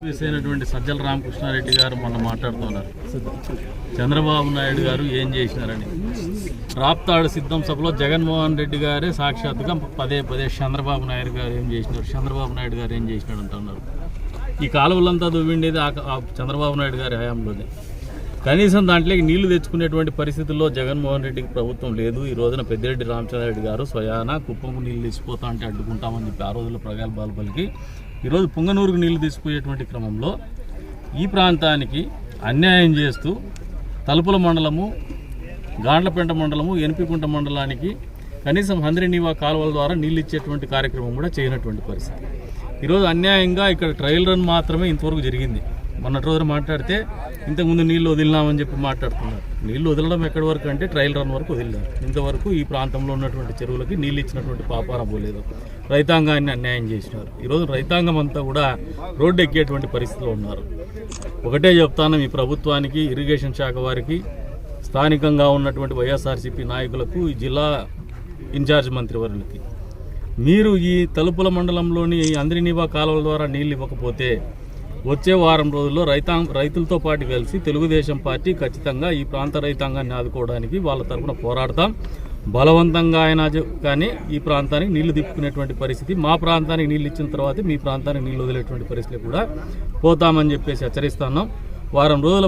అయినటువంటి సజ్జల రామకృష్ణారెడ్డి గారు మొన్న మాట్లాడుతున్నారు. చంద్రబాబు నాయుడు గారు ఏం చేసినారని. రాప్తాడు సిద్ధం సభలో జగన్మోహన్ రెడ్డి గారే సాక్షాత్తుగా పదే చంద్రబాబు నాయుడు గారు ఏం చేసినారు, చంద్రబాబు నాయుడు గారు ఏం చేసినాడు అంటున్నారు. ఈ కాలువలంతా దువ్విండేది ఆ చంద్రబాబు నాయుడు గారి హయాంలోనే. కనీసం దాంట్లోకి నీళ్లు తెచ్చుకునేటువంటి పరిస్థితుల్లో జగన్మోహన్ రెడ్డికి ప్రభుత్వం లేదు. ఈ రోజున పెద్దిరెడ్డి రామచంద్రారెడ్డి గారు స్వయాన కుప్పంకు నీళ్లు తెచ్చిపోతా అంటే అడ్డుకుంటామని చెప్పి ఆ రోజుల్లో ప్రగల్భాలు పలికి ఈరోజు పుంగనూరుకు నీళ్లు తీసుకుపోయేటువంటి క్రమంలో ఈ ప్రాంతానికి అన్యాయం చేస్తూ తలుపుల మండలము, గాండ్లపేంట మండలము, ఎన్పికుంట మండలానికి కనీసం హంద్రినీవా కాలువల ద్వారా నీళ్ళు ఇచ్చేటువంటి కార్యక్రమం కూడా చేయనటువంటి పరిస్థితి. ఈరోజు అన్యాయంగా ఇక్కడ ట్రయల్ రన్ మాత్రమే ఇంతవరకు జరిగింది. మొన్నటి రోజున మాట్లాడితే ఇంతకుముందు నీళ్లు వదిలినామని చెప్పి మాట్లాడుతున్నారు. నీళ్లు వదలడం ఎక్కడి వరకు అంటే ట్రయల్ రన్ వరకు వదిలినారు. ఇంతవరకు ఈ ప్రాంతంలో ఉన్నటువంటి చెరువులకి నీళ్ళు ఇచ్చినటువంటి పాపాన పోలేదు. రైతాంగాన్ని అన్యాయం చేసినారు. ఈరోజు రైతాంగం అంతా కూడా రోడ్డు ఎక్కేటువంటి పరిస్థితిలో ఉన్నారు. ఒకటే చెప్తాను ఈ ప్రభుత్వానికి, ఇరిగేషన్ శాఖ వారికి, స్థానికంగా ఉన్నటువంటి వైఎస్ఆర్సీపీ నాయకులకు, ఈ జిల్లా ఇన్ఛార్జ్ మంత్రివర్యులకి, మీరు ఈ తలుపుల మండలంలోని హంద్రినీవా కాలువల ద్వారా నీళ్ళు ఇవ్వకపోతే వచ్చే వారం రోజుల్లో రైతులతో పాటు కలిసి తెలుగుదేశం పార్టీ ఖచ్చితంగా ఈ ప్రాంత రైతాంగాన్ని ఆదుకోవడానికి వాళ్ళ తరఫున పోరాడతాం. బలవంతంగా అయినా కానీ ఈ ప్రాంతానికి నీళ్లు తిప్పుకునేటువంటి పరిస్థితి, మా ప్రాంతానికి నీళ్ళు ఇచ్చిన తర్వాత మీ ప్రాంతానికి నీళ్ళు వదిలేటువంటి పరిస్థితి కూడా పోతామని చెప్పేసి హెచ్చరిస్తున్నాం. వారం రోజుల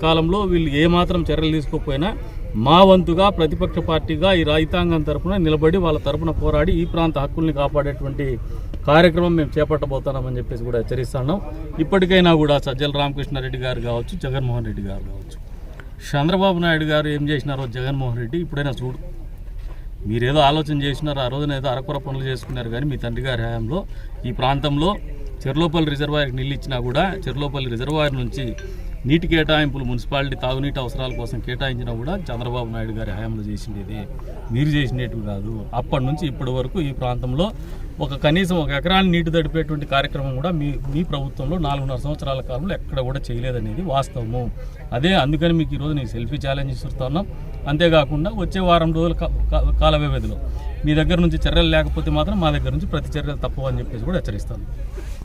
కాలంలో వీళ్ళు ఏమాత్రం చర్యలు తీసుకోకపోయినా మా వంతుగా ప్రతిపక్ష పార్టీగా ఈ రైతాంగం తరఫున నిలబడి వాళ్ళ తరఫున పోరాడి ఈ ప్రాంత హక్కుల్ని కాపాడేటువంటి కార్యక్రమం మేము చేపట్టబోతున్నామని చెప్పేసి కూడా హెచ్చరిస్తున్నాం. ఇప్పటికైనా కూడా సజ్జల రామకృష్ణారెడ్డి గారు కావచ్చు, జగన్మోహన్ రెడ్డి గారు కావచ్చు, చంద్రబాబు నాయుడు గారు ఏం చేసినారో జగన్మోహన్ రెడ్డి ఇప్పుడైనా చూడు. మీరేదో ఆలోచన చేసినారు, ఆ రోజున ఏదో అరకొర పనులు చేసుకున్నారు. కానీ మీ తండ్రి గారి హయాంలో ఈ ప్రాంతంలో చెర్లోపల్లి రిజర్వాయర్కి నీళ్ళు ఇచ్చినా కూడా చెర్లోపల్లి రిజర్వాయర్ నుంచి నీటి కేటాయింపులు మున్సిపాలిటీ తాగునీటి అవసరాల కోసం కేటాయించినా కూడా చంద్రబాబు నాయుడు గారి హయాంలో చేసిండేది, మీరు చేసినట్టు కాదు. అప్పటి నుంచి ఇప్పటి వరకు ఈ ప్రాంతంలో కనీసం 1 ఎకరాన్ని నీటి తడిపేటువంటి కార్యక్రమం కూడా మీ ప్రభుత్వంలో 4.5 సంవత్సరాల కాలంలో ఎక్కడ కూడా చేయలేదనేది వాస్తవము. అందుకని మీకు ఈరోజు నేను సెల్ఫీ ఛాలెంజ్ ఇస్తున్నాం. అంతేకాకుండా వచ్చే వారం రోజుల కాల వ్యవధిలో మీ దగ్గర నుంచి చర్యలు లేకపోతే మాత్రం మా దగ్గర నుంచి ప్రతి చర్యలు తప్పవని చెప్పేసి కూడా హెచ్చరిస్తాను.